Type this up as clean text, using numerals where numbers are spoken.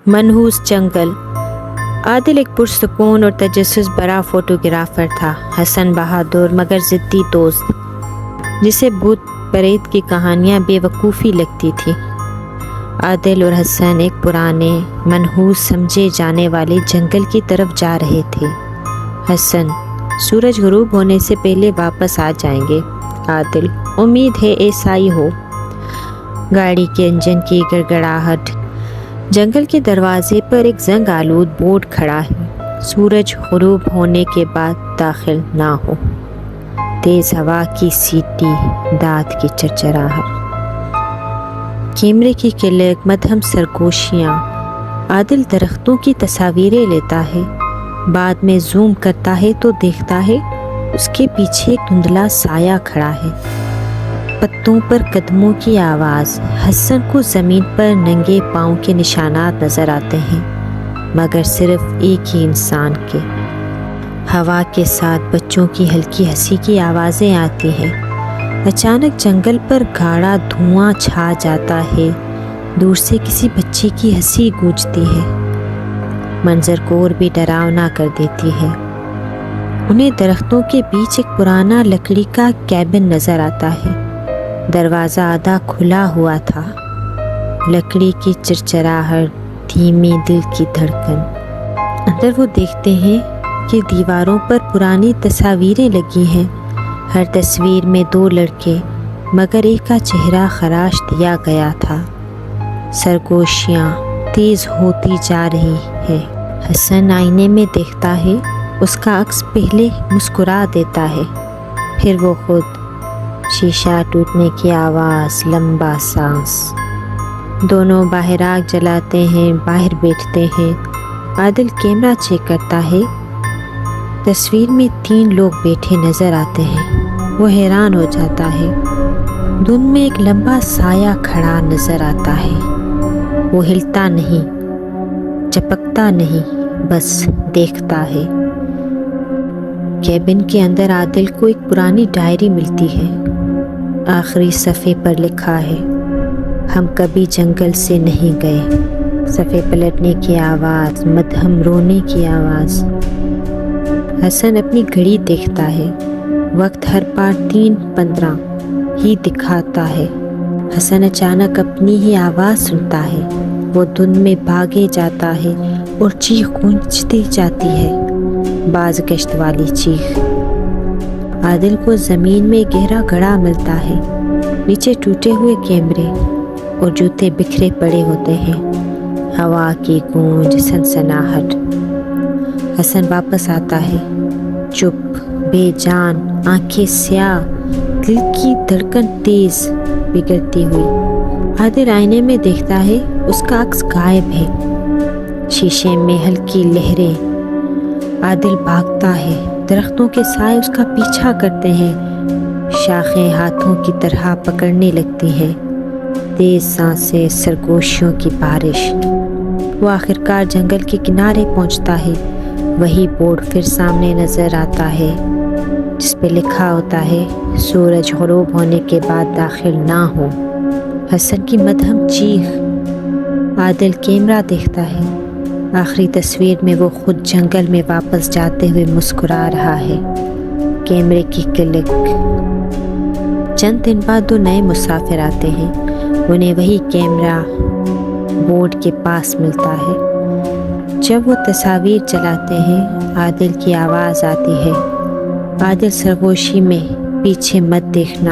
منحوس جنگل۔ عادل ایک پرسکون اور تجسس برا فوٹوگرافر تھا، حسن بہادر مگر ضدی دوست، جسے بھوت پریت کی کہانیاں بے وقوفی لگتی تھی۔ عادل اور حسن ایک پرانے منحوس سمجھے جانے والے جنگل کی طرف جا رہے تھے۔ حسن: سورج غروب ہونے سے پہلے واپس آ جائیں گے۔ عادل: امید ہے ایسا ہی ہو۔ گاڑی کے انجن کی گڑگڑاہٹ۔ جنگل کے دروازے پر ایک زنگ آلود بورڈ کھڑا ہے: سورج غروب ہونے کے بعد داخل نہ ہو۔ تیز ہوا کی سیٹی، دانت کی چرچراہٹ، کیمرے کی کلک، مدھم سرگوشیاں۔ عادل درختوں کی تصاویریں لیتا ہے، بعد میں زوم کرتا ہے تو دیکھتا ہے اس کے پیچھے ایک دھندلا سایہ کھڑا ہے۔ پتوں پر قدموں کی آواز۔ حسن کو زمین پر ننگے پاؤں کے نشانات نظر آتے ہیں، مگر صرف ایک ہی انسان کے۔ ہوا کے ساتھ بچوں کی ہلکی ہنسی کی آوازیں آتی ہیں۔ اچانک جنگل پر گاڑھا دھواں چھا جاتا ہے، دور سے کسی بچے کی ہنسی گونجتی ہے، منظر کو اور بھی ڈراؤنا کر دیتی ہے۔ انہیں درختوں کے بیچ ایک پرانا لکڑی کا کیبن نظر آتا ہے، دروازہ آدھا کھلا ہوا تھا، لکڑی کی چرچراہٹ، دھیمی دل کی دھڑکن۔ اندر وہ دیکھتے ہیں کہ دیواروں پر پرانی تصاویریں لگی ہیں، ہر تصویر میں 2 لڑکے، مگر ایک کا چہرہ خراش دیا گیا تھا۔ سرگوشیاں تیز ہوتی جا رہی ہے۔ حسن آئینے میں دیکھتا ہے، اس کا عکس پہلے مسکرا دیتا ہے، پھر وہ خود۔ شیشہ ٹوٹنے کی آواز، لمبا سانس۔ دونوں باہر آگ جلاتے ہیں، باہر بیٹھتے ہیں۔ عادل کیمرہ چیک کرتا ہے، تصویر میں 3 لوگ بیٹھے نظر آتے ہیں۔ وہ حیران ہو جاتا ہے، دھند میں ایک لمبا سایہ کھڑا نظر آتا ہے۔ وہ ہلتا نہیں، چپکتا نہیں، بس دیکھتا ہے۔ کیبن کے اندر عادل کو ایک پرانی ڈائری ملتی ہے، آخری صفحے پر لکھا ہے: ہم کبھی جنگل سے نہیں گئے۔ صفحے پلٹنے کی آواز، مدھم رونے کی آواز۔ حسن اپنی گھڑی دیکھتا ہے، وقت ہر بار 3:15 ہی دکھاتا ہے۔ حسن اچانک اپنی ہی آواز سنتا ہے، وہ دھند میں بھاگے جاتا ہے اور چیخ گونجتی جاتی ہے، باز گشت والی چیخ۔ عادل کو زمین میں گہرا گڑھا ملتا ہے، نیچے ٹوٹے ہوئے کیمرے اور جوتے بکھرے پڑے ہوتے ہیں، ہوا کی گونج، سنسناہٹ۔ حسن واپس آتا ہے، چپ، بے جان، آنکھیں سیاہ، دل کی دھڑکن تیز، بگڑتی ہوئی۔ عادل آئینے میں دیکھتا ہے، اس کا عکس غائب ہے، شیشے میں ہلکی لہریں۔ عادل بھاگتا ہے، درختوں کے سائے اس کا پیچھا کرتے ہیں، شاخیں ہاتھوں کی طرح پکڑنے لگتی ہیں، تیز سانسیں، سرگوشیوں کی بارش۔ وہ آخرکار جنگل کے کنارے پہنچتا ہے، وہی بورڈ پھر سامنے نظر آتا ہے جس پہ لکھا ہوتا ہے: سورج غروب ہونے کے بعد داخل نہ ہو۔ حسن کی مدھم چیخ۔ عادل کیمرہ دیکھتا ہے، آخری تصویر میں وہ خود جنگل میں واپس جاتے ہوئے مسکرا رہا ہے۔ کیمرے کی کلک۔ چند دن بعد 2 نئے مسافر آتے ہیں، انہیں وہی کیمرہ بورڈ کے پاس ملتا ہے۔ جب وہ تصاویر چلاتے ہیں، عادل کی آواز آتی ہے: عادل سرگوشی میں پیچھے مت دیکھنا۔